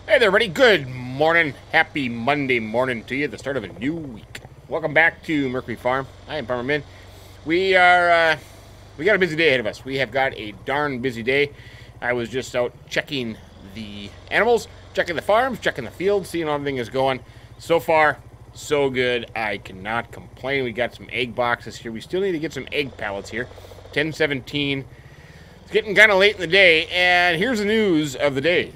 Hey there, everybody. Good morning. Happy Monday morning to you, the start of a new week. Welcome back to Mercury Farm. I am Farmer MINN. We got a busy day ahead of us. We have got a darn busy day. I was just out checking the animals, checking the farms, checking the fields, seeing how everything is going. So far, so good. I cannot complain. We got some egg boxes here. We still need to get some egg pallets here. 10:17. It's getting kind of late in the day, and here's the news of the day.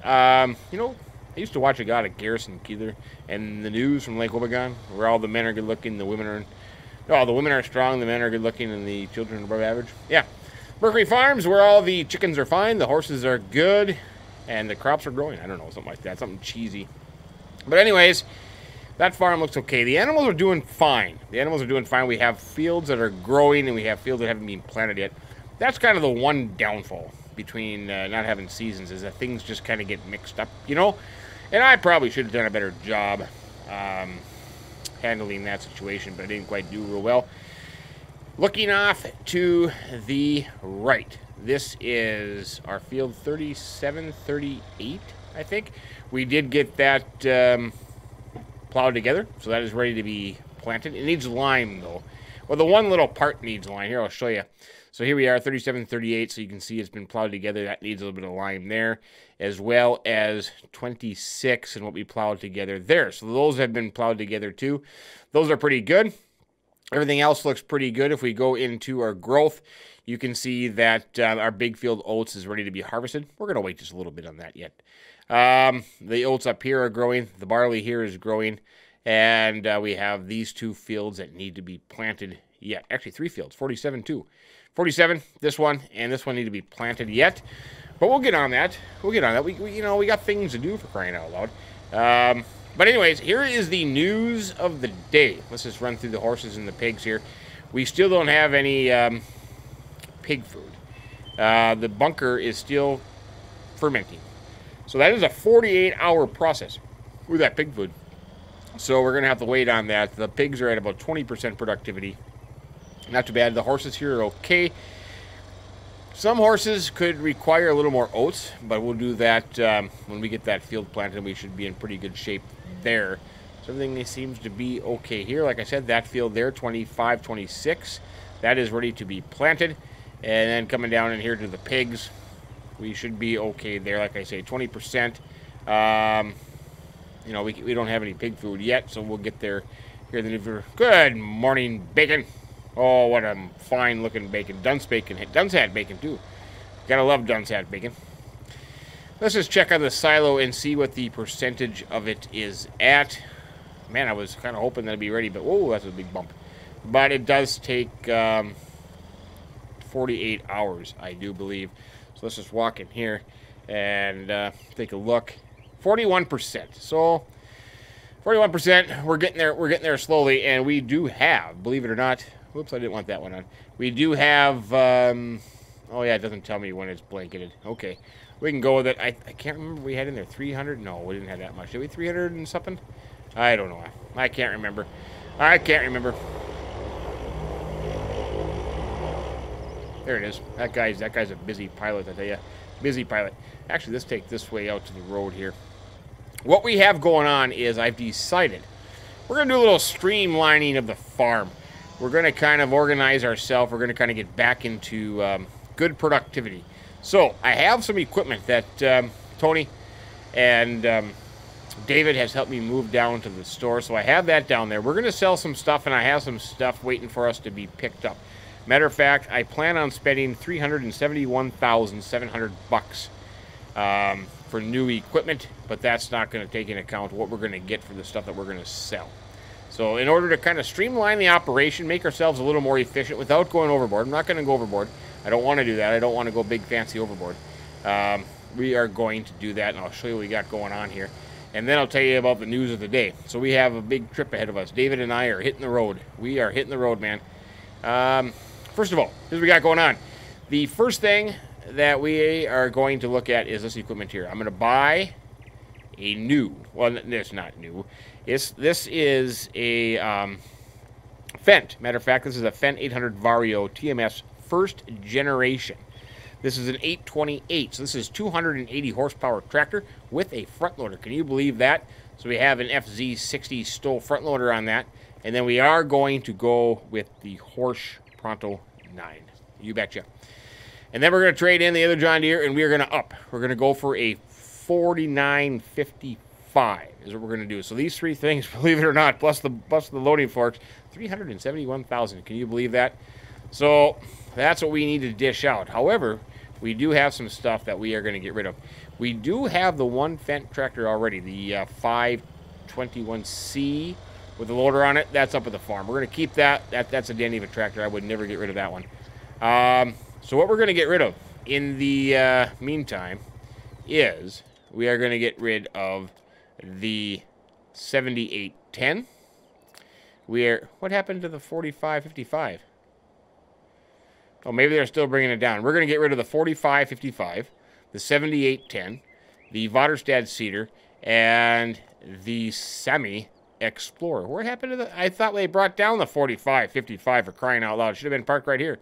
You know, I used to watch a guy at Garrison Keeler and the news from Lake Wobegon, where all the men are good looking, the women are strong, the men are good looking, and the children are above average. Yeah. Mercury Farms, where all the chickens are fine, the horses are good, and the crops are growing. I don't know, something like that, something cheesy. But anyways, that farm looks okay. The animals are doing fine. We have fields that are growing, and we have fields that haven't been planted yet. That's kind of the one downfall between not having seasons, is that things just kind of get mixed up, you know? And I probably should have done a better job handling that situation, but I didn't quite do real well. Looking off to the right, this is our field 3738, I think. We did get that plowed together, so that is ready to be planted. It needs lime, though. Well, the one little part needs lime. Here, I'll show you. So here we are, 3738, so you can see it's been plowed together. That needs a little bit of lime there, as well as 26 and what we plowed together there. So those have been plowed together too. Those are pretty good. Everything else looks pretty good. If we go into our growth, you can see that our big field oats is ready to be harvested. We're going to wait just a little bit on that yet. The oats up here are growing. The barley here is growing. And we have these two fields that need to be planted yet. Actually, three fields, 47 too. 47, this one, and this one need to be planted yet. But we'll get on that. We got things to do, for crying out loud. But anyways, here is the news of the day. Let's just run through the horses and the pigs here. We still don't have any pig food. The bunker is still fermenting. So that is a 48-hour process with that pig food. So we're going to have to wait on that. The pigs are at about 20% productivity. Not too bad. The horses here are okay. Some horses could require a little more oats, but we'll do that when we get that field planted. We should be in pretty good shape there. So everything seems to be okay here. Like I said, that field there, 25, 26, that is ready to be planted. And then coming down in here to the pigs, we should be okay there. Like I say, 20%. You know, we don't have any pig food yet, so we'll get there here. Good morning, bacon. Oh, what a fine-looking bacon. Dunce bacon. Dunce hat bacon, too. Gotta love Dunce hat bacon. Let's just check on the silo and see what the percentage of it is at. Man, I was kind of hoping that it'd be ready, but whoa, that's a big bump. But it does take 48 hours, I do believe. So let's just walk in here and take a look. 41%. So 41%. We're getting there. We're getting there slowly, and we do have, believe it or not. Whoops, I didn't want that one on. We do have. Oh yeah, it doesn't tell me when it's blanketed. Okay, we can go with it. I can't remember. We had in there 300. No, we didn't have that much. Did we 300 and something? I don't know. I can't remember. I can't remember. There it is. That guy's a busy pilot, I tell you. Busy pilot. Actually, let's take this way out to the road here. What we have going on is I've decided we're going to do a little streamlining of the farm. We're going to kind of organize ourselves. We're going to kind of get back into good productivity. So I have some equipment that Tony and David has helped me move down to the store. So I have that down there. We're going to sell some stuff, and I have some stuff waiting for us to be picked up. Matter of fact, I plan on spending $371,700 for new equipment, but that's not going to take into account what we're going to get for the stuff that we're going to sell. So in order to kind of streamline the operation, make ourselves a little more efficient without going overboard. I'm not going to go overboard. I don't want to do that. I don't want to go big, fancy overboard. We are going to do that, and I'll show you what we got going on here. And then I'll tell you about the news of the day. So we have a big trip ahead of us. David and I are hitting the road. We are hitting the road, man. First of all, here's what we got going on. The first thing that we are going to look at is this equipment here. I'm going to buy a new, well, it's not new. This is a Fendt. Matter of fact, this is a Fendt 800 Vario TMS first generation. This is an 828, so this is 280 horsepower tractor with a front loader. Can you believe that? So we have an FZ60 Stoll front loader on that, and then we are going to go with the Horsch Pronto 9. You betcha. And then we're going to trade in the other John Deere, and we are going to up. We're going to go for a 4955 is what we're going to do. So these three things, believe it or not, plus the loading forks, 371,000. Can you believe that? So that's what we need to dish out. However, we do have some stuff that we are going to get rid of. We do have the one Fendt tractor already, the 521C with the loader on it. That's up at the farm. We're going to keep that. That's a dandy of a tractor. I would never get rid of that one. So what we're going to get rid of in the meantime is we are going to get rid of the 7810. What happened to the 4555? Oh, maybe they're still bringing it down. We're going to get rid of the 4555, the 7810, the Vaterstad Cedar, and the Semi Explorer. What happened to the... I thought they brought down the 4555 for crying out loud. It should have been parked right here.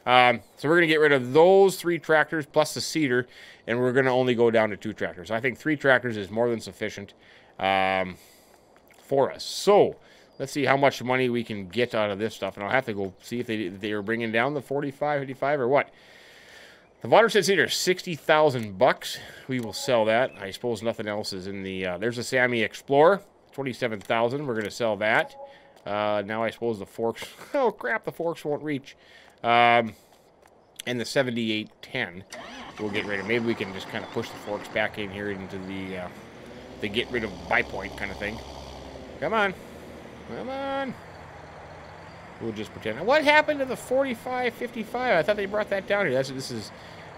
So we're going to get rid of those three tractors plus the Cedar, and we're going to only go down to 2 tractors. I think 3 tractors is more than sufficient for us. So let's see how much money we can get out of this stuff, and I'll have to go see if they are bringing down the 4555 or what. The Vaterstad Cedar, $60,000. We will sell that. I suppose nothing else is in the... there's a Semi Explorer, $27,000. We're going to sell that. Now I suppose the forks... Oh, crap, the forks won't reach. And the 7810 we'll get rid of. Maybe we can just kind of push the forks back in here into the get rid of bipoint kind of thing. Come on. Come on. We'll just pretend. What happened to the 4555? I thought they brought that down here. This is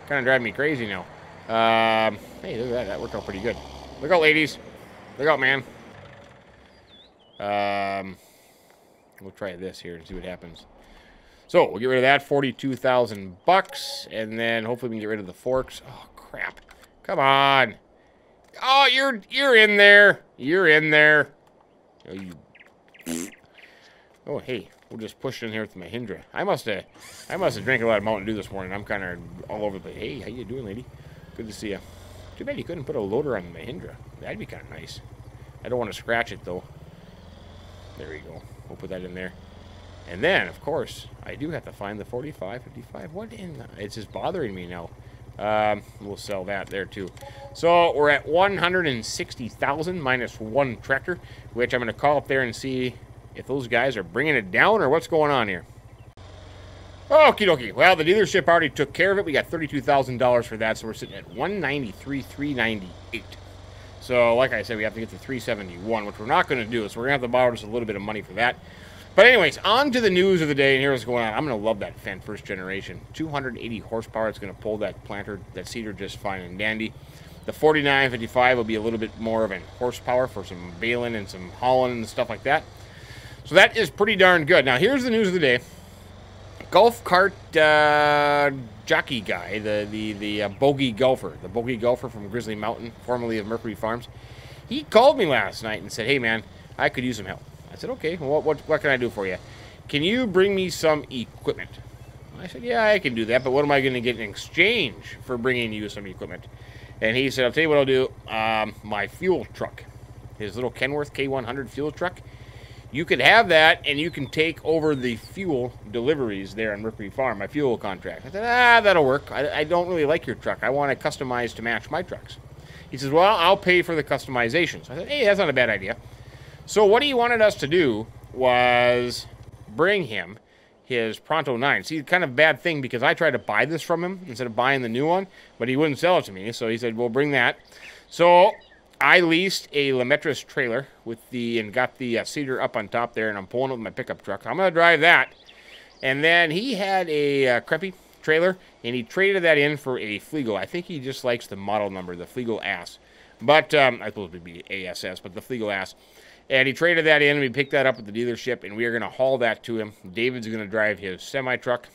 kind of driving me crazy now. Hey, look at that. That worked out pretty good. Look out, ladies. Look out, man. We'll try this here and see what happens. So we'll get rid of that, $42,000, and then hopefully we can get rid of the forks. Oh crap! Come on! Oh, you're in there. You're in there. Oh, you. Oh, hey, we'll just push it in here with the Mahindra. I must have drank a lot of Mountain Dew this morning. I'm kind of all over the place. Hey, how you doing, lady? Good to see you. Too bad you couldn't put a loader on the Mahindra. That'd be kind of nice. I don't want to scratch it though. There we go. We'll put that in there. And then, of course, I do have to find the 4555. What in the... It's just bothering me now. We'll sell that there, too. So, we're at $160,000 minus 1 tractor, which I'm going to call up there and see if those guys are bringing it down or what's going on here. Okie dokie. Well, the dealership already took care of it. We got $32,000 for that, so we're sitting at $193,398. So, like I said, we have to get to $371, which we're not going to do. So, we're going to have to borrow just a little bit of money for that. But anyways, on to the news of the day, and here's what's going on. I'm going to love that Fendt first generation. 280 horsepower. It's going to pull that planter, that Cedar just fine and dandy. The 4955 will be a little bit more of an horsepower for some baling and some hauling and stuff like that. So that is pretty darn good. Now, here's the news of the day. Golf cart jockey guy, the bogey golfer. The bogey golfer from Grizzly Mountain, formerly of Mercury Farms. He called me last night and said, hey, man, I could use some help. I said, okay, well, what can I do for you? Can you bring me some equipment? I said, yeah, I can do that, but what am I going to get in exchange for bringing you some equipment? And he said, I'll tell you what I'll do. My fuel truck, his little Kenworth K100 fuel truck, you could have that, and you can take over the fuel deliveries there on Mercury Farm, my fuel contract. I said, that'll work. I don't really like your truck. I want it customized to match my trucks. He says, well, I'll pay for the customization. So I said, hey, that's not a bad idea. So what he wanted us to do was bring him his Pronto 9. See, kind of bad thing because I tried to buy this from him instead of buying the new one, but he wouldn't sell it to me. So he said, we'll bring that. So I leased a Lemaitre trailer with and got the Cedar up on top there, and I'm pulling it with my pickup truck. I'm going to drive that. And then he had a Creppy trailer, and he traded that in for a Fliegl. I think he just likes the model number, the Fliegl Ass. But I suppose it would be ASS, but the Fliegl Ass. And he traded that in, and we picked that up at the dealership, and we are going to haul that to him. David's going to drive his semi-truck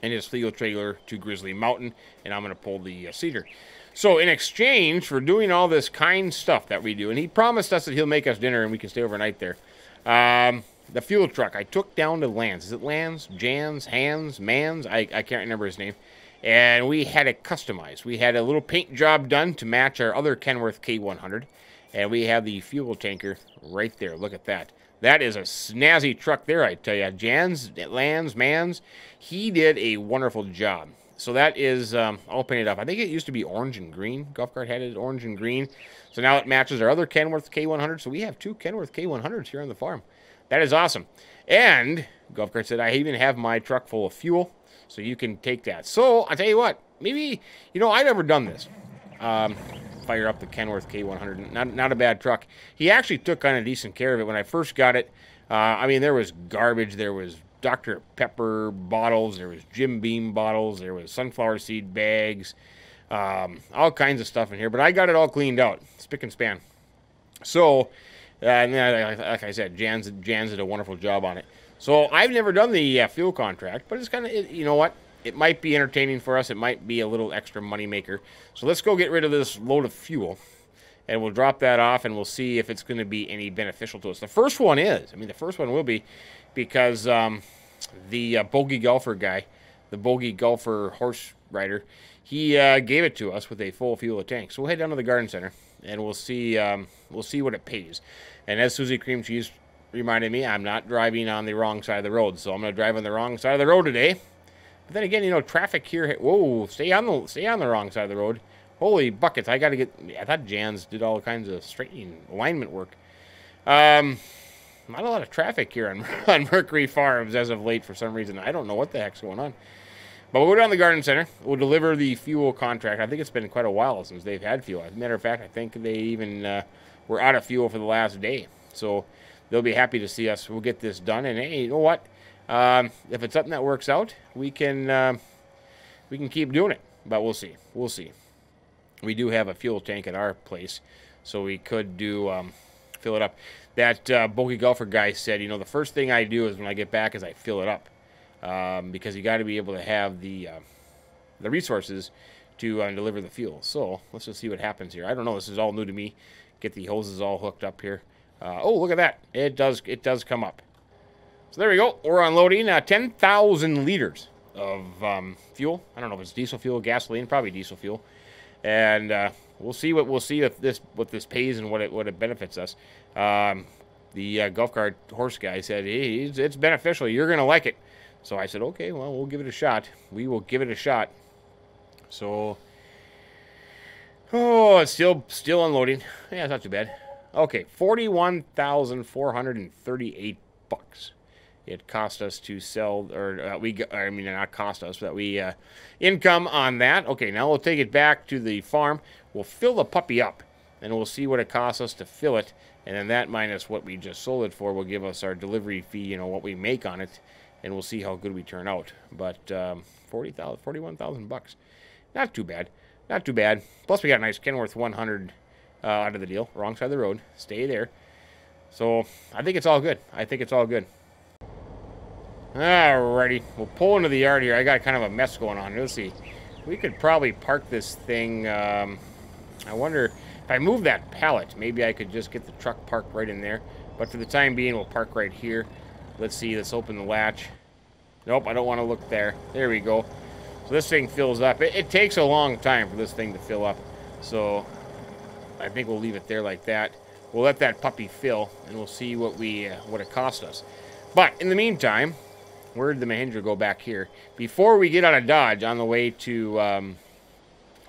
and his Fliegl trailer to Grizzly Mountain, and I'm going to pull the Cedar. So in exchange for doing all this kind stuff that we do, and he promised us that he'll make us dinner and we can stay overnight there, the fuel truck I took down to Lance. Is it Lance? Jans? Hans? Mans? I can't remember his name. and we had it customized. We had a little paint job done to match our other Kenworth K100, and we have the fuel tanker right there. Look at that. That is a snazzy truck there, I tell you. Mans, he did a wonderful job. So that is all painted up. I think it used to be orange and green. Golf Cart had it orange and green. So now it matches our other Kenworth K100. So we have 2 Kenworth K100s here on the farm. That is awesome. And Golf Cart said, I even have my truck full of fuel, so you can take that. So I'll tell you what, maybe, you know, I've never done this. Fire up the Kenworth K100. Not a bad truck. He actually took kind of decent care of it when I first got it. I mean, there was garbage. There was Dr. Pepper bottles, there was Jim Beam bottles, there was sunflower seed bags, all kinds of stuff in here. But I got it all cleaned out, spick and span. So, and like I said, Jans did a wonderful job on it. So I've never done the fuel contract, but it's kind of, you know what? It might be entertaining for us. It might be a little extra money maker. So let's go get rid of this load of fuel, and we'll drop that off, and we'll see if it's going to be any beneficial to us. The first one is. I mean, the first one will be, because the Bogey Golfer guy, the Bogey Golfer horse rider, he gave it to us with a full fuel tank. So we'll head down to the garden center, and we'll see what it pays. And as Susie Cream Cheese reminded me, I'm not driving on the wrong side of the road, so I'm going to drive on the wrong side of the road today. But then again, you know, traffic here. Whoa, stay on the wrong side of the road. Holy buckets! I thought Jans did all kinds of straightening alignment work. Not a lot of traffic here on Mercury Farms as of late for some reason. I don't know what the heck's going on. But we'll go down to the garden center. We'll deliver the fuel contract. I think it's been quite a while since they've had fuel. As a matter of fact, I think they even were out of fuel for the last day. So they'll be happy to see us. We'll get this done. And hey, you know what? If it's something that works out, we can keep doing it. But we'll see. We'll see. We do have a fuel tank at our place, so we could do fill it up. That Bogey Golfer guy said, you know, the first thing I do is when I get back is I fill it up, because you got to be able to have the resources to deliver the fuel. So let's just see what happens here. I don't know. This is all new to me. Get the hoses all hooked up here. Oh, look at that. It does come up. So there we go. We're unloading 10,000 liters of fuel. I don't know if it's diesel fuel, gasoline, probably diesel fuel. And we'll see what this pays and what it benefits us. The golf cart horse guy said, hey, it's beneficial. You're gonna like it. So I said, okay, well, we'll give it a shot. We will give it a shot. So, oh, it's still unloading. Yeah, it's not too bad. Okay, $41,438 bucks. It cost us to sell, or I mean, not cost us, but we income on that. Okay, now we'll take it back to the farm. We'll fill the puppy up, and we'll see what it costs us to fill it. And then that minus what we just sold it for will give us our delivery fee, you know, what we make on it, and we'll see how good we turn out. But $41,000 bucks, not too bad, not too bad. Plus we got a nice Kenworth 100 out of the deal, wrong side of the road. Stay there. So I think it's all good. I think it's all good. Alrighty, we'll pull into the yard here. I got kind of a mess going on. Let's see. We could probably park this thing. I wonder if I move that pallet, maybe I could just get the truck parked right in there. But for the time being, we'll park right here. Let's see. Let's open the latch. Nope, I don't want to look there. There we go. So this thing fills up. It takes a long time for this thing to fill up. So I think we'll leave it there like that. We'll let that puppy fill, and we'll see what it cost us. But in the meantime, where did the Mahindra go back here? Before we get out of Dodge on the way to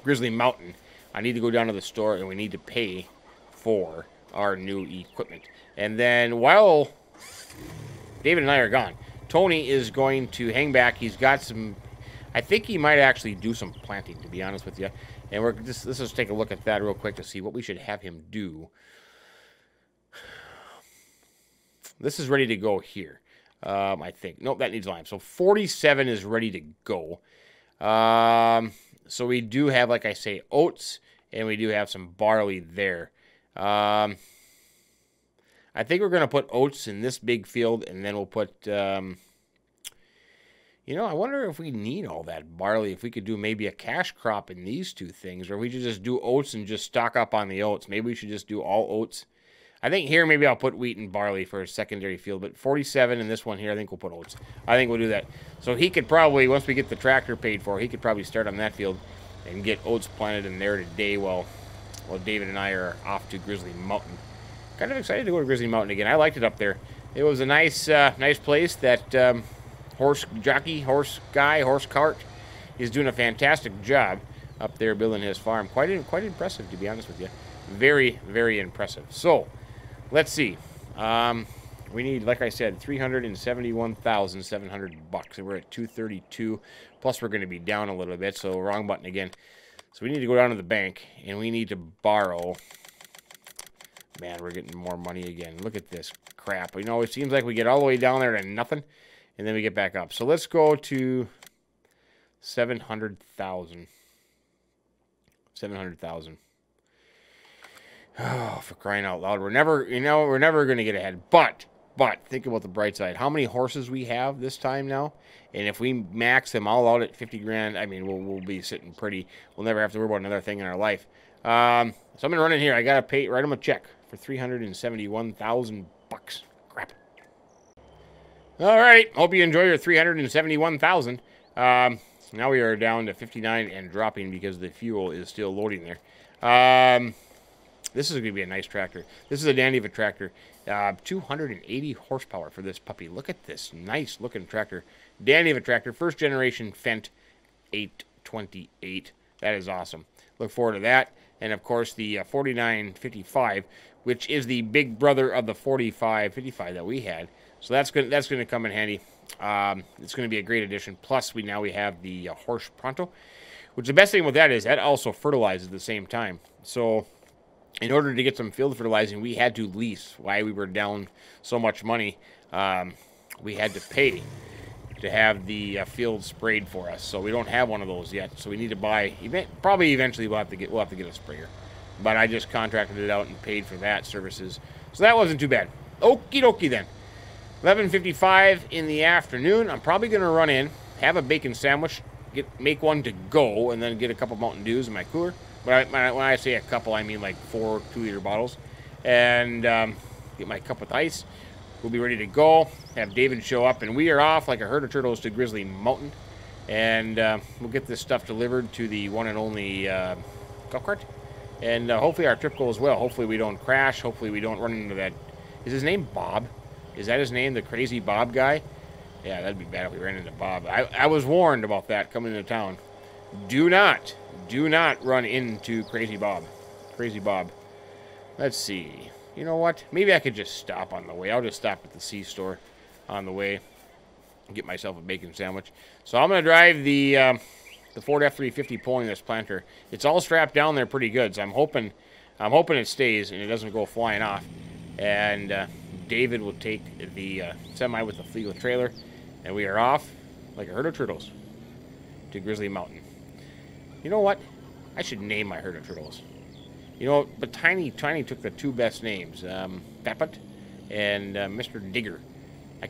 Grizzly Mountain, I need to go down to the store and we need to pay for our new equipment. And then while David and I are gone, Tony is going to hang back. He's got some, I think he might actually do some planting, to be honest with you. And let's just take a look at that real quick to see what we should have him do. This is ready to go here. I think. Nope, that needs lime. So 47 is ready to go. So we do have, like I say, oats, and we do have some barley there. I think we're going to put oats in this big field, and then we'll put, you know, I wonder if we need all that barley, if we could do maybe a cash crop in these two things, or we should just do oats and just stock up on the oats. Maybe we should just do all oats. I think here maybe I'll put wheat and barley for a secondary field, but 47 in this one here, I think we'll put oats. I think we'll do that. So he could probably, once we get the tractor paid for, he could probably start on that field and get oats planted in there today while David and I are off to Grizzly Mountain. Kind of excited to go to Grizzly Mountain again. I liked it up there. It was a nice nice place. That horse cart is doing a fantastic job up there building his farm. Quite impressive, to be honest with you. Very, very impressive. So, let's see. We need, like I said, $371,700, and we're at 232. Plus, we're going to be down a little bit, so wrong button again. So we need to go down to the bank, and we need to borrow. Man, we're getting more money again. Look at this crap. You know, it seems like we get all the way down there to nothing, and then we get back up. So let's go to 700,000. 700,000. Oh, for crying out loud. We're never going to get ahead. But think about the bright side. How many horses we have this time now? And if we max them all out at 50 grand, I mean, we'll be sitting pretty. We'll never have to worry about another thing in our life. So I'm going to run in here. I got to write them a check for $371,000. Crap. All right. Hope you enjoy your $371,000. Now we are down to 59 and dropping because the fuel is still loading there. This is going to be a nice tractor. This is a dandy of a tractor. 280 horsepower for this puppy. Look at this nice looking tractor. Dandy of a tractor. First generation Fendt 828. That is awesome. Look forward to that. And of course the 4955, which is the big brother of the 4555 that we had. So that's going to come in handy. It's going to be a great addition. Plus we have the Horse Pronto, which the best thing with that is that also fertilizes at the same time. So in order to get some field fertilizing, we had to lease. Why we were down so much money, we had to pay to have the field sprayed for us. So we don't have one of those yet. So we need to buy. Probably eventually we'll have to get a sprayer. But I just contracted it out and paid for that services. So that wasn't too bad. Okie dokie then. 11:55 in the afternoon. I'm probably going to run in, have a bacon sandwich, make one to go, and then get a couple Mountain Dews in my cooler. When I say a couple, I mean like 4 2-liter bottles. And get my cup with ice. We'll be ready to go. Have David show up. And we are off like a herd of turtles to Grizzly Mountain. And we'll get this stuff delivered to the one and only golf cart. And hopefully our trip goes well. Hopefully we don't crash. Hopefully we don't run into that. Is his name Bob? Is that his name, the crazy Bob guy? Yeah, that'd be bad if we ran into Bob. I was warned about that coming into town. Do not run into Crazy Bob. Crazy Bob. Let's see. You know what? Maybe I could just stop on the way. I'll just stop at the C-store on the way and get myself a bacon sandwich. So I'm going to drive the Ford F-350 pulling this planter. It's all strapped down there pretty good, so I'm hoping it stays and it doesn't go flying off. And David will take the semi with the Fleetwood trailer, and we are off like a herd of turtles to Grizzly Mountain. You know what? I should name my herd of turtles. You know, but Tiny took the 2 best names, Fatbutt and Mr. Digger. I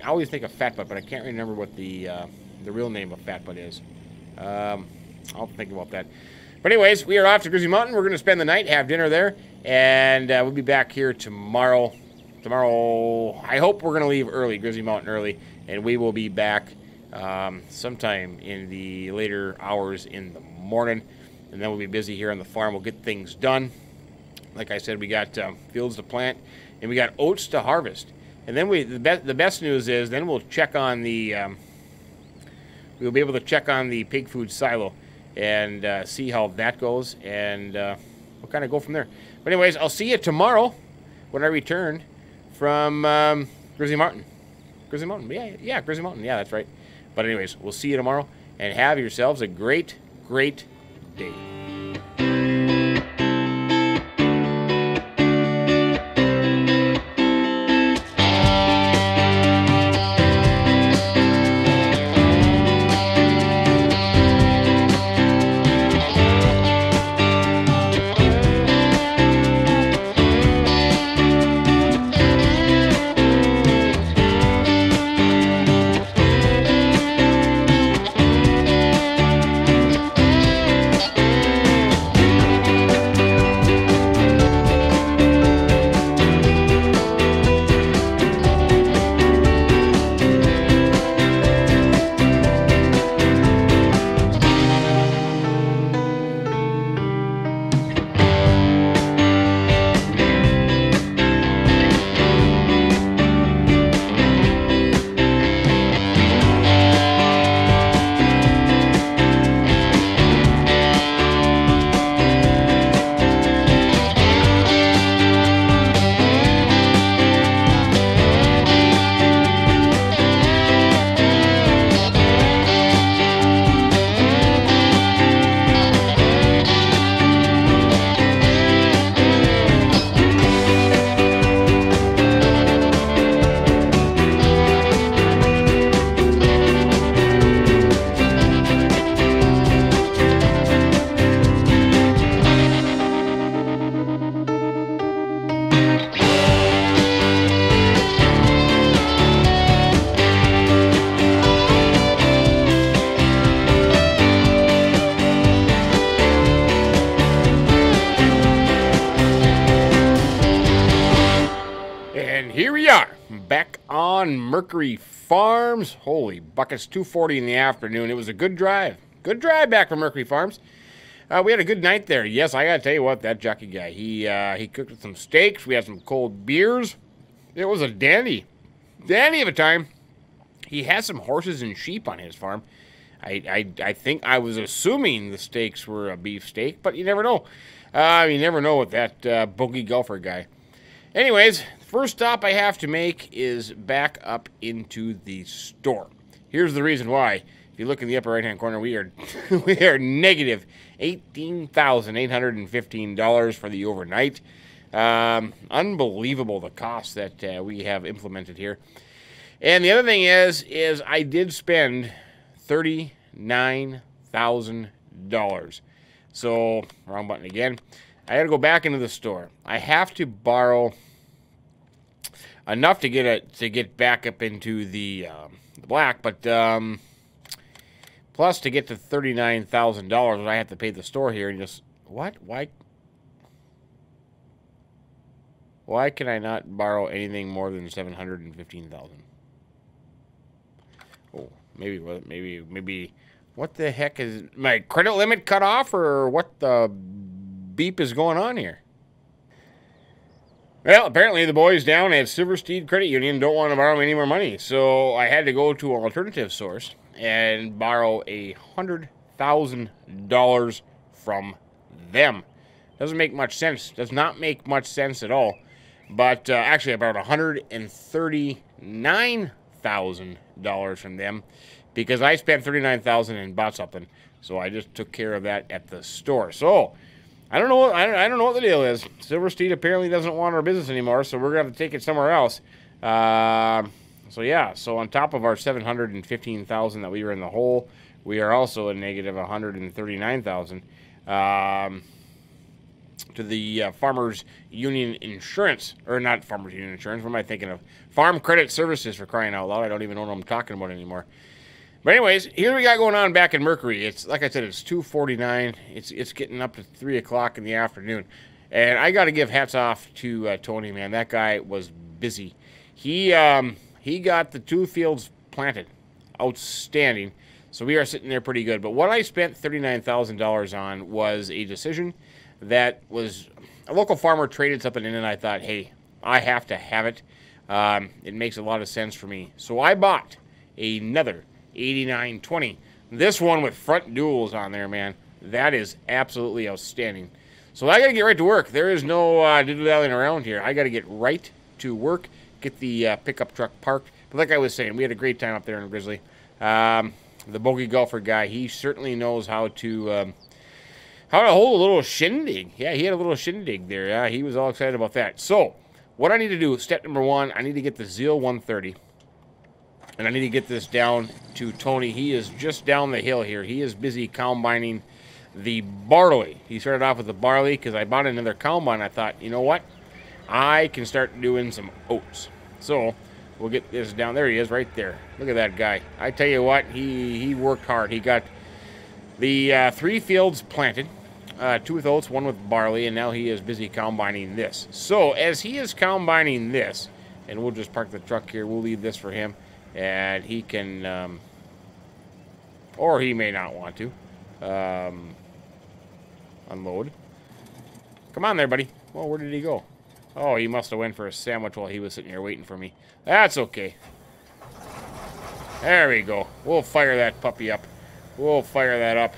always think of Fatbutt, but I can't remember what the real name of Fatbutt is. I'll think about that. But anyways, we are off to Grizzly Mountain. We're going to spend the night, have dinner there, and we'll be back here tomorrow. Tomorrow, I hope we're going to leave early, Grizzly Mountain early, and we will be back sometime in the later hours in the morning, and then we'll be busy here on the farm. We'll get things done. Like I said, we got fields to plant, and we got oats to harvest. And then the best news is then we'll check on the we'll be able to check on the pig food silo and see how that goes, and we'll kind of go from there. But anyways, I'll see you tomorrow when I return from Grizzly Mountain. Grizzly Mountain, yeah, Grizzly Mountain, yeah, that's right. But anyways, we'll see you tomorrow, and have yourselves a great, great day. here we are, back on Mercury Farms. Holy buckets, 2:40 in the afternoon. It was a good drive. Good drive back from Mercury Farms. We had a good night there. Yes, I gotta tell you what, that jockey guy, he cooked with some steaks. We had some cold beers. It was a dandy of a time. He has some horses and sheep on his farm. I think I was assuming the steaks were a beef steak, but you never know. You never know with that bogey golfer guy. Anyways, first stop I have to make is back up into the store. Here's the reason why. If you look in the upper right-hand corner, we are negative $18,815 for the overnight. Unbelievable the cost that we have implemented here. And the other thing is I did spend $39,000. So, wrong button again. I got to go back into the store. I have to borrow enough to get back up into the black, but plus to get to $39,000, I have to pay the store here. And just what? Why can I not borrow anything more than $715,000? Oh, maybe. What the heck is my credit limit cut off, or what the beep is going on here? Well, apparently the boys down at Silversteed Credit Union don't want to borrow any more money, so I had to go to an alternative source and borrow $100,000 from them. Doesn't make much sense. Does not make much sense at all. But actually, I borrowed $139,000 from them, because I spent $39,000 and bought something. So I just took care of that at the store. So I don't know. I don't know what the deal is. Silversteed apparently doesn't want our business anymore, so we're gonna have to take it somewhere else. So yeah. So on top of our $715,000 that we were in the hole, we are also a negative $139,000 to the Farmers Union Insurance, or not Farmers Union Insurance. What am I thinking of? Farm Credit Services, for crying out loud. I don't even know what I'm talking about anymore. But anyways, here we got going on back in Mercury. It's like I said, it's 2:49. It's getting up to 3 o'clock in the afternoon, and I got to give hats off to Tony, man. That guy was busy. He got the 2 fields planted, outstanding. So we are sitting there pretty good. But what I spent $39,000 on was a decision that was a local farmer traded something in, and I thought, hey, I have to have it. It makes a lot of sense for me. So I bought another 8920. This one with front duals on there, man. That is absolutely outstanding. So I got to get right to work. There is no diddle-dallying around here. I got to get right to work, get the pickup truck parked. But like I was saying, we had a great time up there in Grizzly. The bogey golfer guy, he certainly knows how to hold a little shindig. Yeah, he had a little shindig there. Yeah, he was all excited about that. So what I need to do, step number 1, I need to get the Zeal 130. And I need to get this down to Tony. He is just down the hill here. He is busy combining the barley. He started off with the barley because I bought another combine. I thought, you know what? I can start doing some oats. So we'll get this down. There he is right there. Look at that guy. I tell you what, he worked hard. He got the 3 fields planted, 2 with oats, 1 with barley, and now he is busy combining this. So as he is combining this, and we'll just park the truck here. We'll leave this for him. And he can, or he may not want to, unload. Come on there, buddy. Well, where did he go? Oh, he must have went for a sandwich while he was sitting here waiting for me. That's okay. There we go. We'll fire that puppy up. We'll fire that up.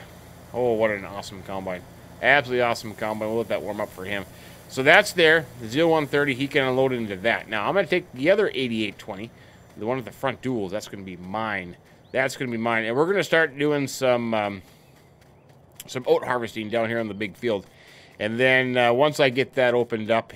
Oh, what an awesome combine. Absolutely awesome combine. We'll let that warm up for him. So that's there. The Zeal 130, he can unload it into that. Now, I'm going to take the other 8820. The one with the front duals, that's going to be mine. That's going to be mine. And we're going to start doing some oat harvesting down here on the big field. And then once I get that opened up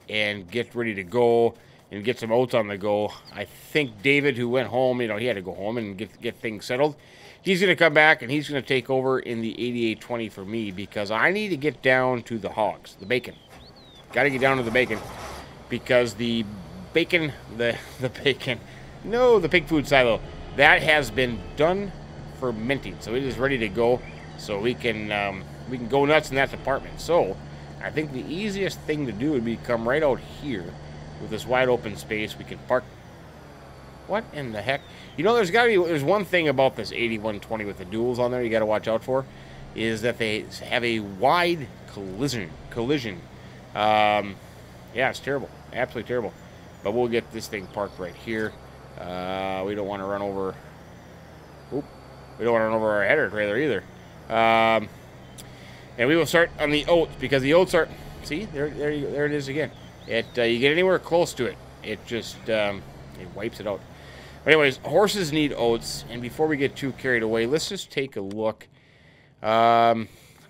and get ready to go and get some oats on the go, I think David, who went home, you know, he had to go home and get things settled. He's going to come back and he's going to take over in the 8820 for me, because I need to get down to the hogs, the bacon. Got to get down to the bacon, because the bacon, the pig food silo, that has been done fermenting, so it is ready to go. So we can go nuts in that department. So I think the easiest thing to do would be come right out here, with this wide open space, we can park. What in the heck? You know, there's one thing about this 8120 with the duals on there you got to watch out for, is that they have a wide collision. Yeah, it's terrible, absolutely terrible. But we'll get this thing parked right here. We don't want to run over. Oop, we don't want to run over our header trailer either. And we will start on the oats, because the oats are. See, there it is again. You get anywhere close to it, it just it wipes it out. But anyways, horses need oats, and before we get too carried away, let's just take a look. All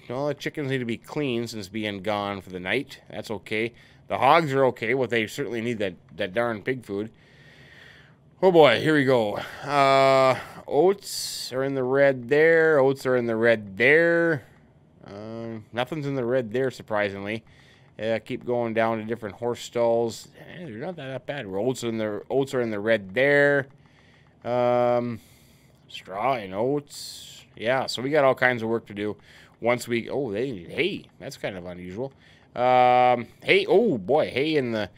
the chickens need to be clean since being gone for the night. That's okay. The hogs are okay. Well, they certainly need that darn pig food. Oh boy, here we go. Oats are in the red there. Oats are in the red there. Nothing's in the red there, surprisingly. Keep going down to different horse stalls. They're not that bad. Oats are in the red there. Straw and oats. Yeah, so we got all kinds of work to do. Once we hay. That's kind of unusual. Hay. Oh boy, hay in the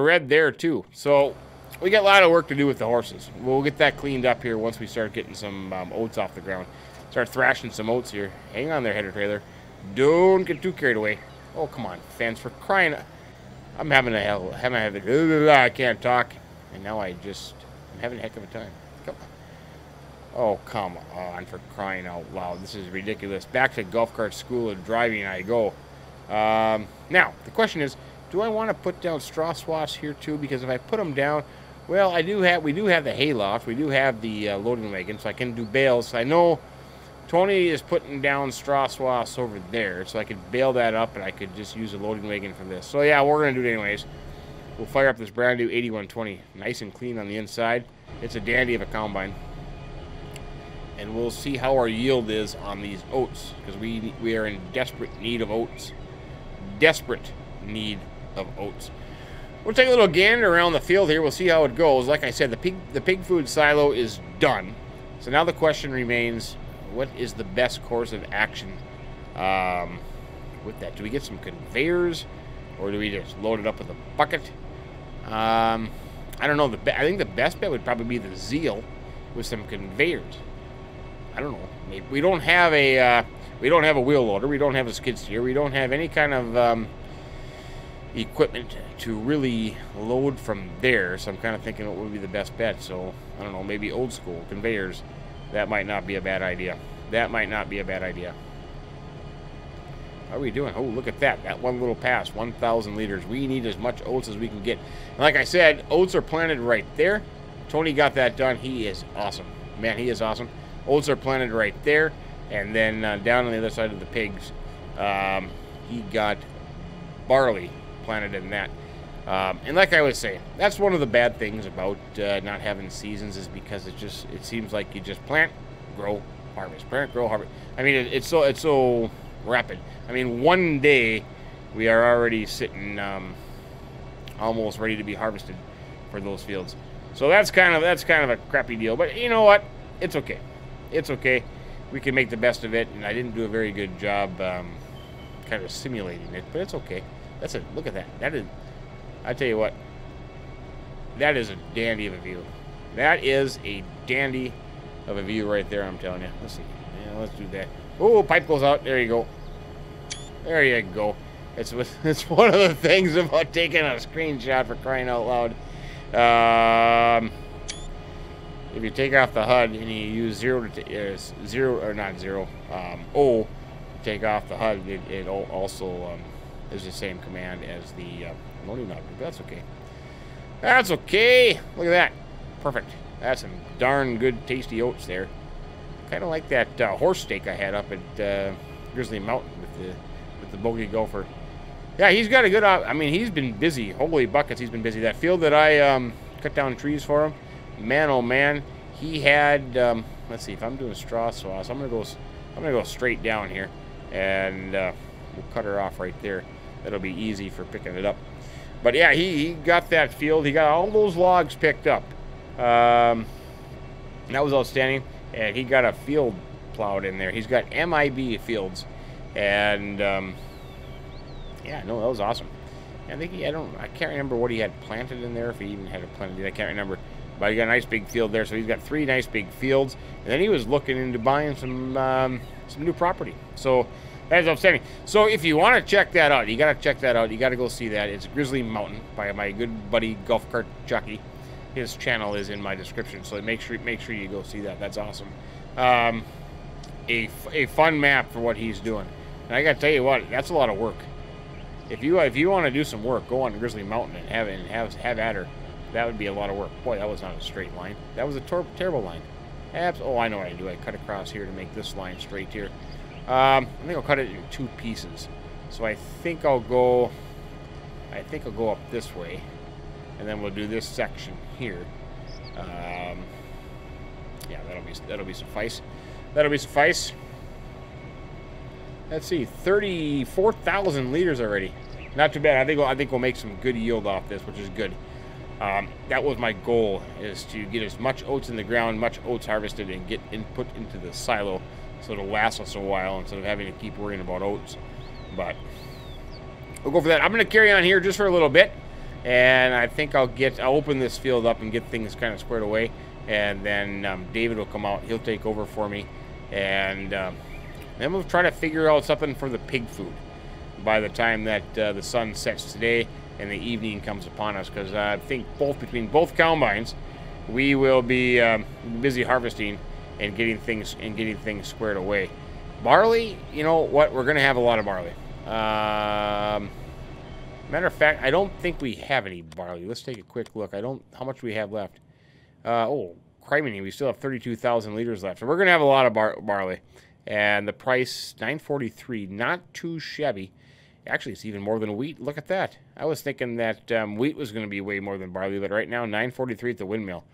red there too. So we got a lot of work to do with the horses. We'll get that cleaned up here once we start getting some oats off the ground. Start thrashing some oats here. Hang on there, header trailer. Don't get too carried away. Oh, come on, fans, for crying. I'm having I can't talk. And now I'm having a heck of a time. Come on. Oh, come on, for crying out loud. This is ridiculous. Back to golf cart school of driving I go. Now, the question is, do I want to put down straw swaths here too? Because if I put them down, well, we do have the hay loft. We do have the loading wagon, so I can do bales. I know Tony is putting down straw swaths over there, so I could bail that up, and I could just use a loading wagon for this. So yeah, we're going to do it anyways. We'll fire up this brand new 8120, nice and clean on the inside. It's a dandy of a combine. And we'll see how our yield is on these oats, because we are in desperate need of oats. Desperate need of oats. We'll take a little gander around the field here. We'll see how it goes. Like I said, the pig food silo is done. So now the question remains, what is the best course of action with that? Do we get some conveyors, or do we just load it up with a bucket? I don't know. I think the best bet would probably be the Zeal with some conveyors. I don't know. Maybe we don't have a wheel loader. We don't have a skid steer. We don't have any kind of equipment to really load from there. So I'm kind of thinking what would be the best bet. So I don't know. Maybe old school conveyors. That might not be a bad idea. That might not be a bad idea. How are we doing? Oh, look at that. That one little pass, 1,000 liters. We need as much oats as we can get. And like I said, oats are planted right there. Tony got that done. He is awesome. Man, he is awesome. Oats are planted right there. And then down on the other side of the pigs, he got barley planted in that. And like I was saying, that's one of the bad things about not having seasons, is because it seems like you just plant, grow, harvest, plant, grow, harvest. I mean, it's so rapid. I mean, one day we are already sitting almost ready to be harvested for those fields. So that's kind of a crappy deal. But you know what? It's okay. It's okay. We can make the best of it. And I didn't do a very good job kind of simulating it, but it's okay. That's it. Look at that. That is. I tell you what, that is a dandy of a view. That is a dandy of a view right there, I'm telling you. Let's see. Yeah, let's do that. Oh, pipe goes out. There you go. There you go. It's one of the things about taking a screenshot, for crying out loud. If you take off the HUD and you use O to take off the HUD, it also is the same command as the loading knob. That's okay. That's okay. Look at that. Perfect. That's some darn good, tasty oats there. Kind of like that horse steak I had up at Grizzly Mountain with the bogey gopher. Yeah, he's got a good. I mean, he's been busy. Holy buckets, he's been busy. That field that I cut down trees for him, man, oh man, he had. Let's see if I'm doing straw swaths. I'm gonna go straight down here, and we'll cut her off right there. That'll be easy for picking it up. But yeah, he got that field. He got all those logs picked up. That was outstanding. And he got a field plowed in there. He's got MIB fields. And yeah, no, that was awesome. I think I can't remember what he had planted in there, if he even had it planted. I can't remember. But he got a nice big field there, so he's got 3 nice big fields. And then he was looking into buying some new property. So that is outstanding. So if you want to check that out, you got to check that out. You got to go see that. It's Grizzly Mountain by my good buddy Golf Cart Chucky. His channel is in my description, so make sure you go see that. That's awesome. A fun map for what he's doing. And I got to tell you what, that's a lot of work. If you want to do some work, go on Grizzly Mountain and have at her. That would be a lot of work. Boy, that was not a straight line. That was a terrible line. Oh, I know what I do. I cut across here to make this line straight here. I think I'll cut it in 2 pieces. So I think I'll go up this way, and then we'll do this section here. Yeah, that'll be suffice. That'll be suffice. Let's see, 34,000 liters already. Not too bad. I think we'll make some good yield off this, which is good. That was my goal, is to get as much oats in the ground, much oats harvested, and get input into the silo so it'll last us a while instead of having to keep worrying about oats. But we'll go for that. I'm going to carry on here just for a little bit, and I think I'll open this field up and get things kind of squared away, and then David will come out. He'll take over for me, and then we'll try to figure out something for the pig food by the time that the sun sets today and the evening comes upon us, because I think between both combines, we will be busy harvesting and getting things squared away. Barley, you know what? We're going to have a lot of barley. Matter of fact, I don't think we have any barley. Let's take a quick look. How much do we have left? Oh, criminy, we still have 32,000 liters left. So we're going to have a lot of barley. And the price, $9.43, not too shabby. Actually, it's even more than wheat. Look at that. I was thinking that wheat was going to be way more than barley, but right now, $9.43 at the windmill.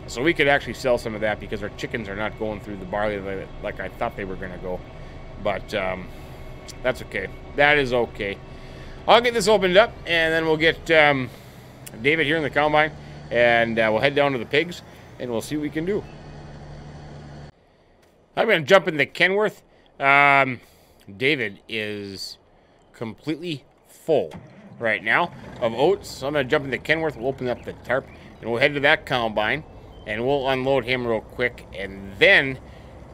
So we could actually sell some of that because our chickens are not going through the barley like I thought they were going to go. But that's okay. That is okay. I'll get this opened up, and then we'll get David here in the combine, and we'll head down to the pigs, and we'll see what we can do. I'm going to jump into Kenworth. David is completely full right now of oats, so I'm going to jump into Kenworth. We'll open up the tarp, and we'll head to that combine, and we'll unload him real quick, and then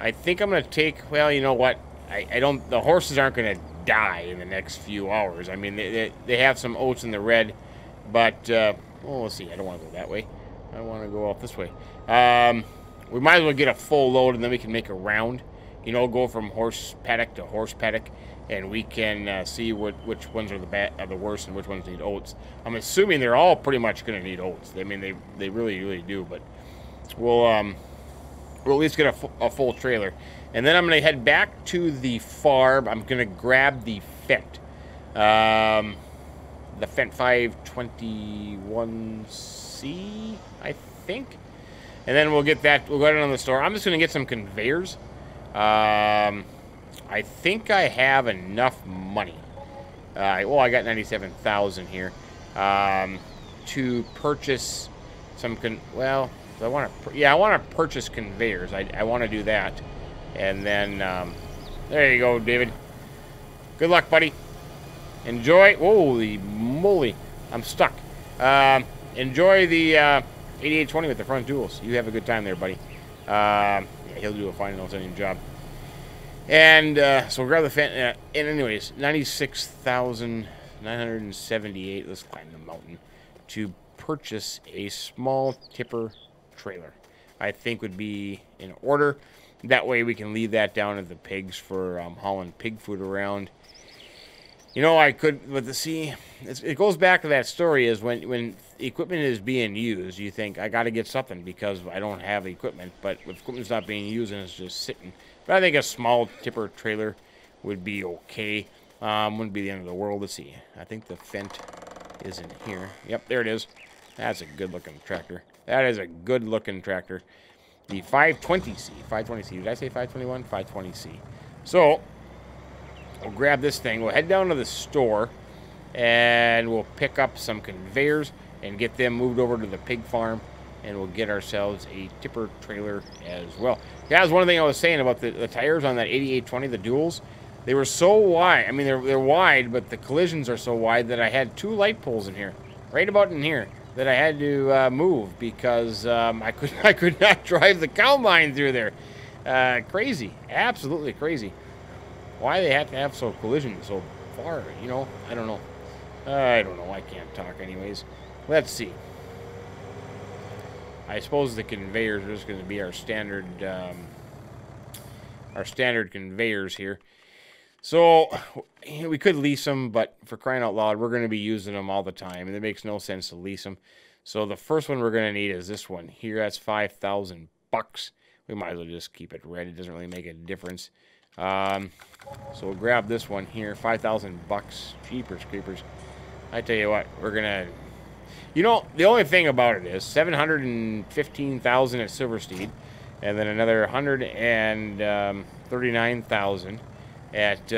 I think I'm going to take, well, you know what, the horses aren't going to die in the next few hours. I mean, they have some oats in the red, but, well, let's see, I don't want to go that way. I want to go off this way. We might as well get a full load, and then we can make a round. You know, go from horse paddock to horse paddock, and we can see which ones are the worst and which ones need oats. I'm assuming they're all pretty much going to need oats. I mean, they really, really do. But we'll at least get a full trailer, and then I'm going to head back to the farm. I'm going to grab the Fendt, the Fendt 521C, I think. And then we'll get that. We'll go down to the store. I'm just going to get some conveyors. I think I have enough money. Well, I got 97,000 here to purchase some. I want to purchase conveyors. I want to do that, and then there you go, David. Good luck, buddy. Enjoy. Holy moly, I'm stuck. Enjoy the 8820 with the front duals. You have a good time there, buddy. Yeah, he'll do a fine outstanding job. And so we'll grab the Fendt. And anyways, 96,978. Let's climb the mountain to purchase a small tipper trailer. I think would be in order. That way we can leave that down at the pigs for hauling pig food around. You know, I could, but it goes back to that story, is when equipment is being used, you think, I got to get something because I don't have equipment. But if equipment's not being used and it's just sitting. But I think a small tipper trailer would be okay. Wouldn't be the end of the world. Let's see. I think the Fendt is in here. Yep, there it is. That's a good-looking tractor. That is a good-looking tractor. The 520C. 520C. Did I say 521? 520C. So we'll grab this thing. We'll head down to the store, and we'll pick up some conveyors and get them moved over to the pig farm, and we'll get ourselves a tipper trailer as well. That was one thing I was saying about the tires on that 8820, the duals. They were so wide. I mean, they're wide, but the collisions are so wide that I had 2 light poles in here, right about in here, that I had to move because I could not drive the combine through there. Crazy, absolutely crazy. Why they have to have collisions so far? You know, I don't know. I don't know. I can't talk anyways. Let's see. I suppose the conveyors are just going to be our standard conveyors here. So we could lease them, but for crying out loud, we're going to be using them all the time, and it makes no sense to lease them. So the first one we're going to need is this one here. That's $5,000. We might as well just keep it red. It doesn't really make a difference. So we'll grab this one here, $5,000. Jeepers creepers. I tell you what, we're gonna. You know, the only thing about it is $715,000 at Silversteed, and then another $139,000 at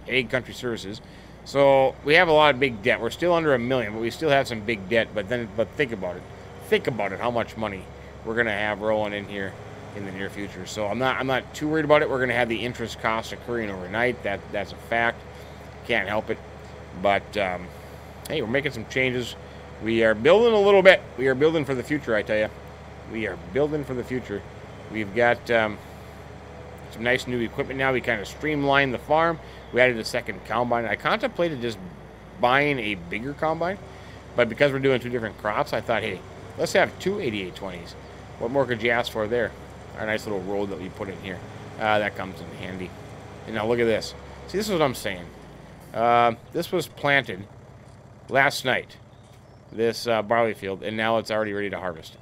Egg Country Services. So we have a lot of big debt. We're still under $1 million, but we still have some big debt. But think about it. Think about it. How much money we're gonna have rolling in here in the near future. So I'm not too worried about it. We're gonna have the interest costs occurring overnight. That's a fact. Can't help it. But hey, we're making some changes. We are building a little bit. We are building for the future, I tell you. We are building for the future. We've got some nice new equipment now. We kind of streamlined the farm. We added a second combine. I contemplated just buying a bigger combine, but because we're doing 2 different crops, I thought, hey, let's have 2 8820s. What more could you ask for there? Our nice little road that we put in here. That comes in handy. And now look at this. See, this is what I'm saying. This was planted last night, this barley field, and now it's already ready to harvest.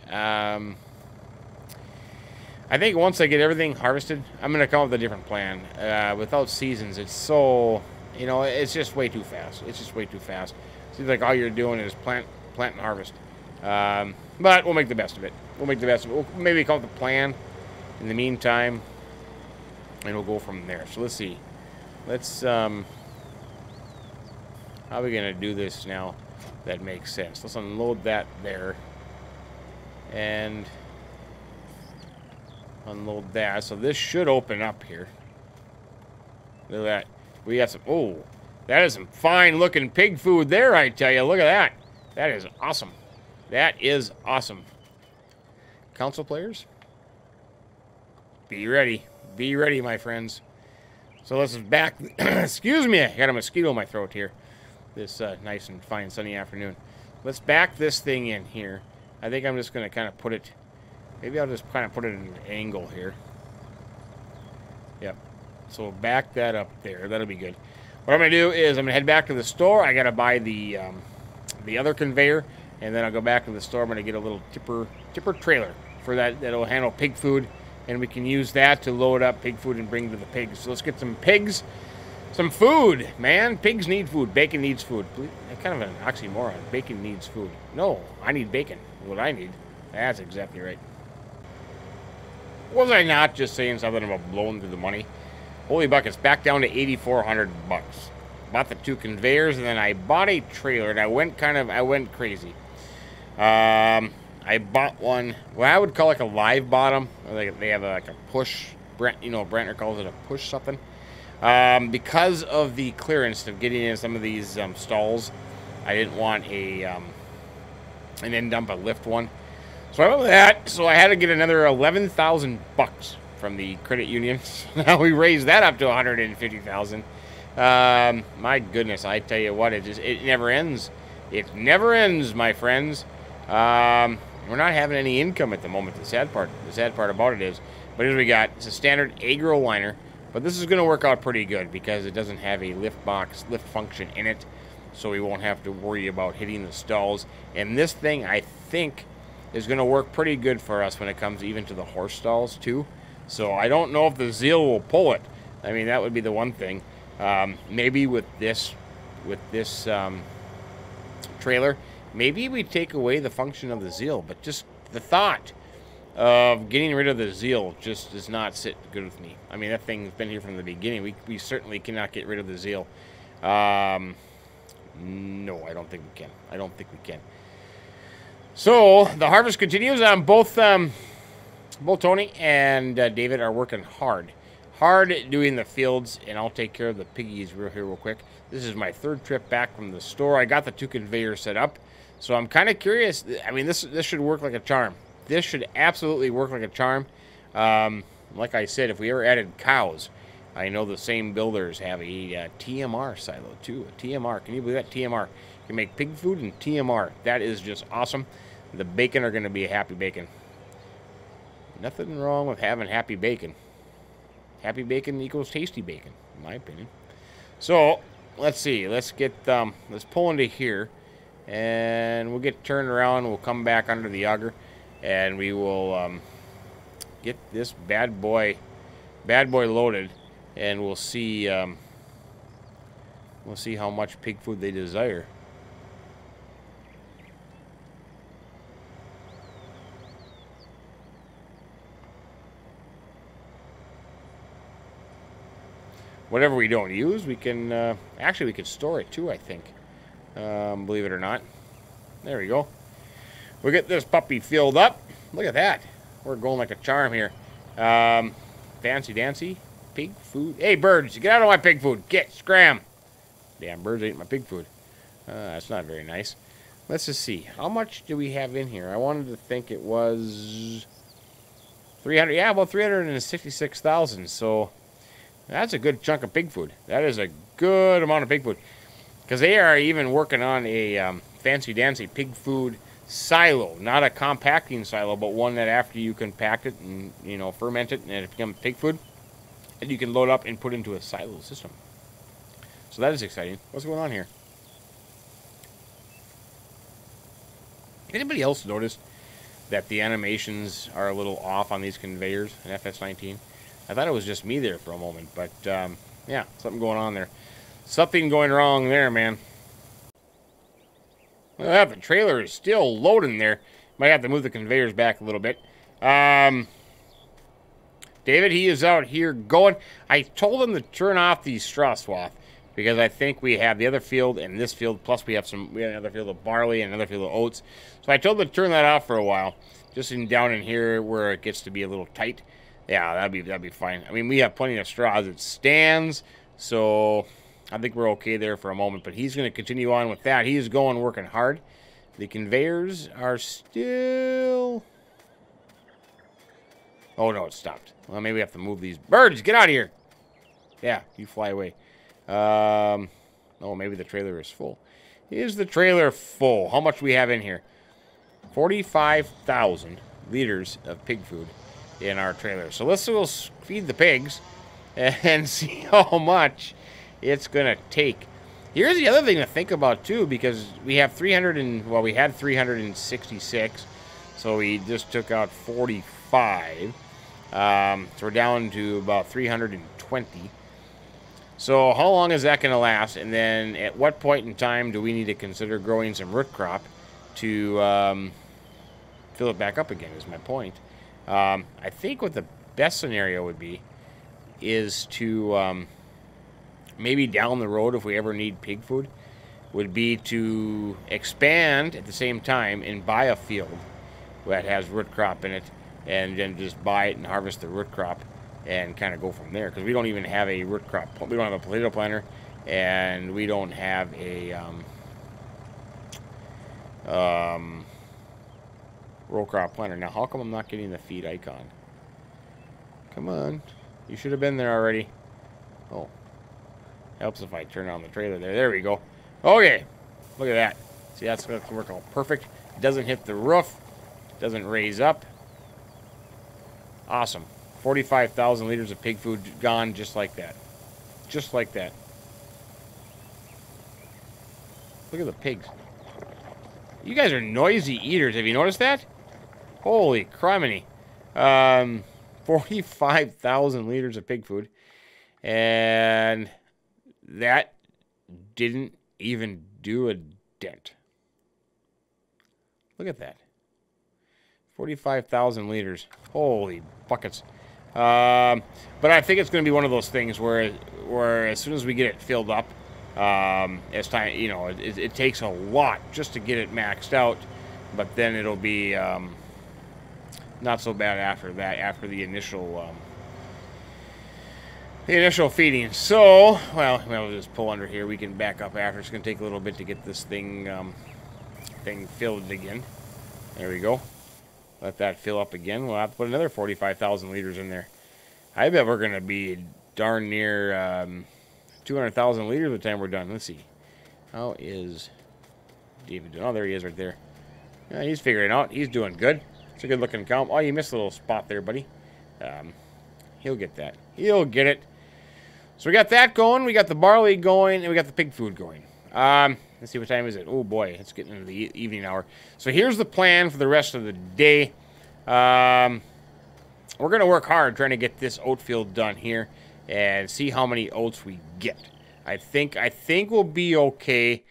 I think once I get everything harvested, I'm going to come up with a different plan. Without seasons, it's so, you know, it's just way too fast. It's just way too fast. Seems like all you're doing is plant and harvest. But we'll make the best of it. We'll make the best of it. We'll maybe come up with a plan in the meantime, and we'll go from there. So let's see. Let's, how are we going to do this now that makes sense? Let's unload that there. And unload that. So this should open up here. Look at that. We got some, oh, that is some fine looking pig food there, I tell you. Look at that. That is awesome. That is awesome. Console players, be ready. Be ready, my friends. So let's back, excuse me, I got a mosquito in my throat here. This nice and fine sunny afternoon. Let's back this thing in here. I think I'm just going to kind of put it, maybe I'll just kind of put it in an angle here. Yep. So back that up there. That'll be good. What I'm going to do is I'm going to head back to the store. I got to buy the other conveyor, and then I'll go back to the store. I'm going to get a little tipper trailer for that. That'll handle pig food, and we can use that to load up pig food and bring to the pigs. So let's get some pigs. Some food, man. Pigs need food. Bacon needs food. Kind of an oxymoron. Bacon needs food. No, I need bacon. What I need. That's exactly right. Was I not just saying something about blowing through the money? Holy buckets, back down to $8,400. Bought the 2 conveyors, and then I bought a trailer, and I went crazy. I bought one, what I would call like a live bottom. They have like a push. Brentner calls it a push something. Because of the clearance of getting in some of these stalls, I didn't want an end dump, a lift one. So I went with that. So I had to get another $11,000 from the credit union. So now we raised that up to $150,000. My goodness, I tell you what, it never ends. It never ends, my friends. We're not having any income at the moment. The sad part about it is, but here's what we got. It's a standard agro liner. But this is going to work out pretty good because it doesn't have a lift function in it, so we won't have to worry about hitting the stalls. And this thing, I think, is going to work pretty good for us when it comes even to the horse stalls too. So I don't know if the Zeal will pull it. I mean, that would be the one thing. Maybe with this trailer, maybe we take away the function of the Zeal, but just the thought of getting rid of the Zeal just does not sit good with me. I mean, that thing's been here from the beginning. We certainly cannot get rid of the Zeal. No, I don't think we can. I don't think we can. So the harvest continues. Both Tony and David are working hard hard doing the fields, and I'll take care of the piggies real quick. This is my third trip back from the store. I got the 2 conveyors set up, so I'm kind of curious. I mean, this should work like a charm. This should absolutely work like a charm. Like I said, if we ever added cows, I know the same builders have a TMR silo too. A TMR. Can you believe that? TMR. You can make pig food and TMR. That is just awesome. The bacon are going to be a happy bacon. Nothing wrong with having happy bacon. Happy bacon equals tasty bacon, in my opinion. So, let's see. Let's pull into here, and we'll get turned around. We'll come back under the auger, and we will get this bad boy loaded, and we'll see how much pig food they desire. Whatever we don't use, we can, actually we could store it too, I think. Believe it or not. There we go. We'll get this puppy filled up. Look at that. We're going like a charm here. Fancy dancy. Pig food. Hey, birds, get out of my pig food. Get, scram. Damn, birds ate my pig food. That's not very nice. Let's just see. How much do we have in here? I wanted to think it was 300. Yeah, about 366,000. So that's a good chunk of pig food. That is a good amount of pig food. Because they are even working on a fancy dancy pig food silo. Not a compacting silo, but one that after you compact it and, you know, ferment it and it becomes pig food, and you can load up and put into a silo system. So that is exciting. What's going on here? Anybody else notice that the animations are a little off on these conveyors in FS19? I thought it was just me there for a moment, but yeah, something going on there. Something going wrong there, man. Well, the trailer is still loading there. Might have to move the conveyors back a little bit. David, he is out here going. I told him to turn off the straw swath because I think we have the other field and this field, plus we have another field of barley and another field of oats. So I told him to turn that off for a while, just down in here where it gets to be a little tight. Yeah, that'd be fine. I mean, we have plenty of straw as it stands, so I think we're okay there for a moment. But he's going to continue on with that. He is going, working hard. The conveyors are still... Oh, no, it stopped. Well, maybe we have to move these. Birds, get out of here. Yeah, you fly away. Oh, maybe the trailer is full. Is the trailer full? How much do we have in here? 45,000 liters of pig food in our trailer. So we'll feed the pigs and see how much it's going to take. Here's the other thing to think about, too, because we have we had 366, so we just took out 45. So we're down to about 320. So how long is that going to last? And then at what point in time do we need to consider growing some root crop to fill it back up again, is my point. I think what the best scenario would be is to maybe down the road, if we ever need pig food, would be to expand at the same time and buy a field that has root crop in it, and then just buy it and harvest the root crop and kind of go from there. Because we don't even have a root crop. We don't have a potato planter, and we don't have a row crop planter. Now, how come I'm not getting the feed icon? Come on. You should have been there already. Oh. Helps if I turn on the trailer there. There we go. Okay. Look at that. See, that's going to work all perfect. It doesn't hit the roof. It doesn't raise up. Awesome. 45,000 liters of pig food gone just like that. Just like that. Look at the pigs. You guys are noisy eaters. Have you noticed that? Holy criminy. 45,000 liters of pig food. And that didn't even do a dent. Look at that. 45,000 liters. Holy buckets. But I think it's going to be one of those things where as soon as we get it filled up, as time, you know, it takes a lot just to get it maxed out, but then it'll be not so bad after that, after the initial the initial feeding. So, well, we'll just pull under here. We can back up after. It's going to take a little bit to get this thing filled again. There we go. Let that fill up again. We'll have to put another 45,000 liters in there. I bet we're going to be darn near 200,000 liters by the time we're done. Let's see. How is David doing? Oh, there he is right there. Yeah, he's figuring it out. He's doing good. It's a good looking count. Oh, you missed a little spot there, buddy. He'll get that. He'll get it. So we got that going. We got the barley going, and we got the pig food going. Let's see, what time is it? Oh boy, it's getting into the evening hour. So here's the plan for the rest of the day. We're gonna work hard trying to get this oat field done here and see how many oats we get. I think we'll be okay.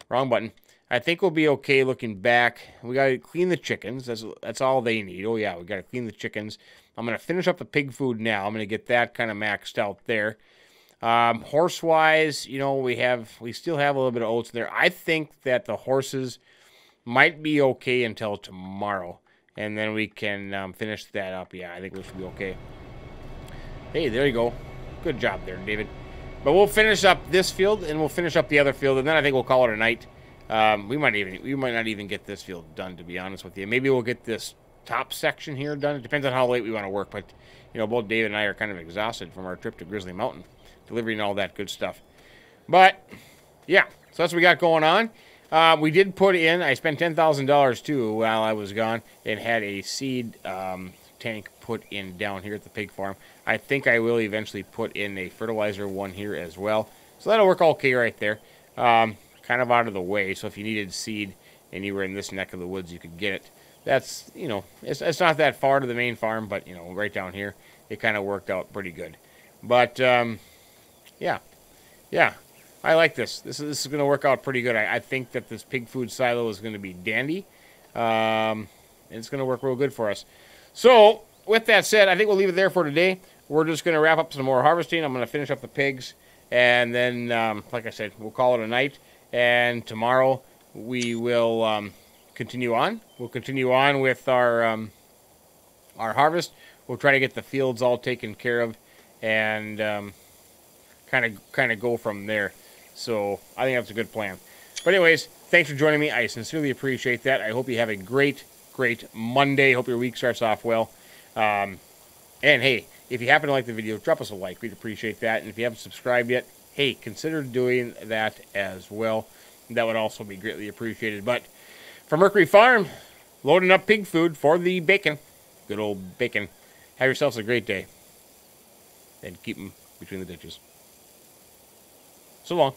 Wrong button. I think we'll be okay looking back. We gotta clean the chickens. That's all they need. Oh yeah, we gotta clean the chickens. I'm gonna finish up the pig food now. I'm gonna get that kind of maxed out there. Horse-wise, you know, we still have a little bit of oats there. I think that the horses might be okay until tomorrow, and then we can finish that up. Yeah, I think we should be okay. Hey, there you go. Good job there, David. But we'll finish up this field, and we'll finish up the other field, and then I think we'll call it a night. We might not even get this field done, to be honest with you. Maybe we'll get this top section here done. It depends on how late we want to work, but you know, both David and I are kind of exhausted from our trip to Grizzly Mountain, delivering all that good stuff. But yeah, so that's what we got going on. We did put in, I spent $10,000 too while I was gone, and had a seed tank put in down here at the pig farm. I think I will eventually put in a fertilizer one here as well. So that'll work okay right there. Kind of out of the way, so if you needed seed anywhere in this neck of the woods, you could get it. That's, you know, it's not that far to the main farm, but, you know, right down here, it kind of worked out pretty good. But, yeah, I like this. This is going to work out pretty good. I think that this pig food silo is going to be dandy. And it's going to work real good for us. So, with that said, I think we'll leave it there for today. We're just going to wrap up some more harvesting. I'm going to finish up the pigs. And then, like I said, we'll call it a night. And tomorrow we will continue on. We'll continue on with our harvest. We'll try to get the fields all taken care of, and kind of go from there. So I think that's a good plan. But anyways, thanks for joining me. I sincerely appreciate that. I hope you have a great Monday. Hope your week starts off well. And hey, if you happen to like the video, drop us a like. We'd appreciate that. And if you haven't subscribed yet, hey, consider doing that as well. That would also be greatly appreciated. But from Mercury Farm, loading up pig food for the bacon. Good old bacon. Have yourselves a great day. And keep them between the ditches. So long.